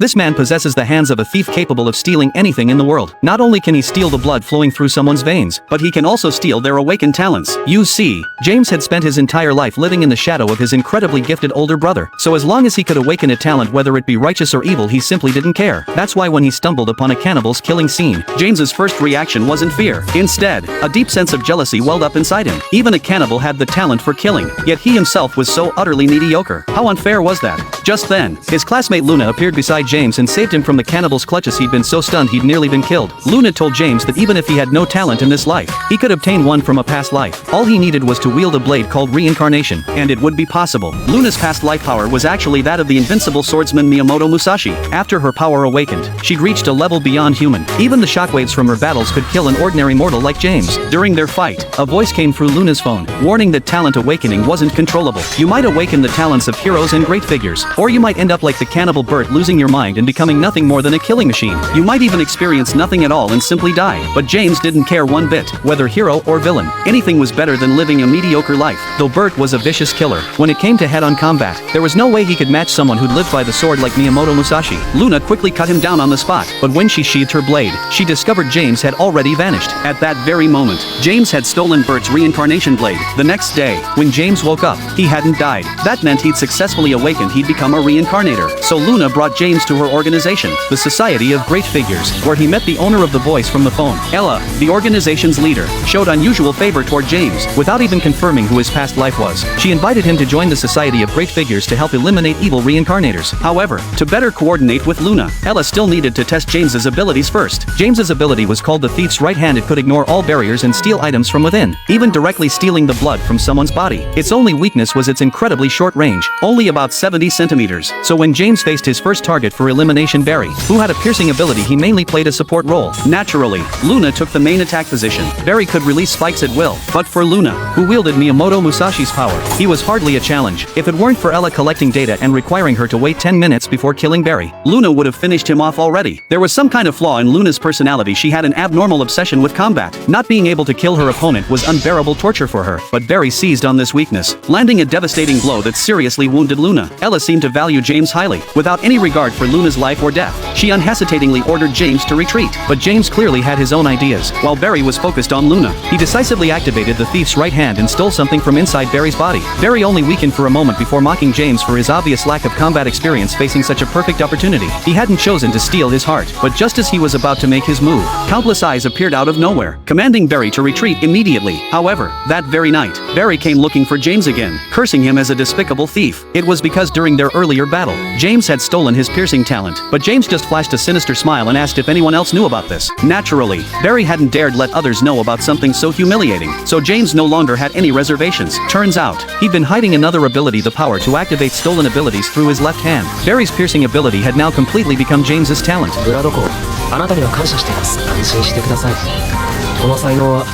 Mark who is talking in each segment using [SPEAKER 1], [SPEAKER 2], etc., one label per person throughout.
[SPEAKER 1] This man possesses the hands of a thief capable of stealing anything in the world. Not only can he steal the blood flowing through someone's veins, but he can also steal their awakened talents. You see, James had spent his entire life living in the shadow of his incredibly gifted older brother, so as long as he could awaken a talent whether it be righteous or evil he simply didn't care. That's why when he stumbled upon a cannibal's killing scene, James's first reaction wasn't fear. Instead, a deep sense of jealousy welled up inside him. Even a cannibal had the talent for killing, yet he himself was so utterly mediocre. How unfair was that? Just then, his classmate Luna appeared beside James and saved him from the cannibal's clutches. He'd been so stunned he'd nearly been killed. Luna told James that even if he had no talent in this life, he could obtain one from a past life. All he needed was to wield a blade called reincarnation, and it would be possible. Luna's past life power was actually that of the invincible swordsman Miyamoto Musashi. After her power awakened, she'd reached a level beyond human. Even the shockwaves from her battles could kill an ordinary mortal like James. During their fight, a voice came through Luna's phone, warning that talent awakening wasn't controllable. You might awaken the talents of heroes and great figures, or you might end up like the cannibal Bert, losing your mind and becoming nothing more than a killing machine. You might even experience nothing at all and simply die. But James didn't care one bit, whether hero or villain. Anything was better than living a mediocre life. Though Bert was a vicious killer, when it came to head-on combat, there was no way he could match someone who'd lived by the sword like Miyamoto Musashi. Luna quickly cut him down on the spot, but when she sheathed her blade, she discovered James had already vanished. At that very moment, James had stolen Bert's reincarnation blade. The next day, when James woke up, he hadn't died. That meant he'd successfully awakened. He'd become a reincarnator. So Luna brought James to her organization, the Society of Great Figures, where he met the owner of the voice from the phone. Ella, the organization's leader, showed unusual favor toward James. Without even confirming who his past life was, she invited him to join the Society of Great Figures to help eliminate evil reincarnators. However, to better coordinate with Luna, Ella still needed to test James's abilities first. James's ability was called the Thief's Right Hand. It could ignore all barriers and steal items from within, even directly stealing the blood from someone's body. Its only weakness was its incredibly short range, only about 70 centimeters. So when James faced his first target for elimination, Barry, who had a piercing ability, he mainly played a support role. Naturally, Luna took the main attack position. Barry could release spikes at will, but for Luna, who wielded Miyamoto Musashi's power, he was hardly a challenge. If it weren't for Ella collecting data and requiring her to wait 10 minutes before killing Barry, Luna would have finished him off already. There was some kind of flaw in Luna's personality. She had an abnormal obsession with combat. Not being able to kill her opponent was unbearable torture for her, but Barry seized on this weakness, landing a devastating blow that seriously wounded Luna. Ella seemed to value James highly. Without any regard for Luna's life or death, she unhesitatingly ordered James to retreat. But James clearly had his own ideas. While Barry was focused on Luna, he decisively activated the Thief's Right Hand and stole something from inside Barry's body. Barry only weakened for a moment before mocking James for his obvious lack of combat experience facing such a perfect opportunity. He hadn't chosen to steal his heart, but just as he was about to make his move, countless eyes appeared out of nowhere, commanding Barry to retreat immediately. However, that very night, Barry came looking for James again, cursing him as a despicable thief. It was because during their earlier battle, James had stolen his piercing talent, but James just flashed a sinister smile and asked if anyone else knew about this. Naturally, Barry hadn't dared let others know about something so humiliating, so James no longer had any reservations. Turns out, he'd been hiding another ability, the power to activate stolen abilities through his left hand. Barry's piercing ability had now completely become James's talent.
[SPEAKER 2] あなたには感謝しています。安心してください。この才能は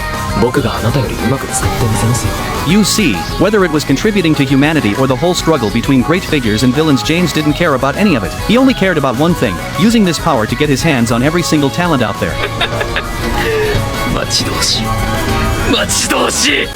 [SPEAKER 2] 僕があなたよりうまく使ってみせますよ。
[SPEAKER 1] You see, whether it was contributing to humanity or the whole struggle between great figures and villains, James didn't care about any of it. He only cared about one thing, using this power to get his hands on every single talent out there.
[SPEAKER 2] 待ち遠しい。待ち遠しい。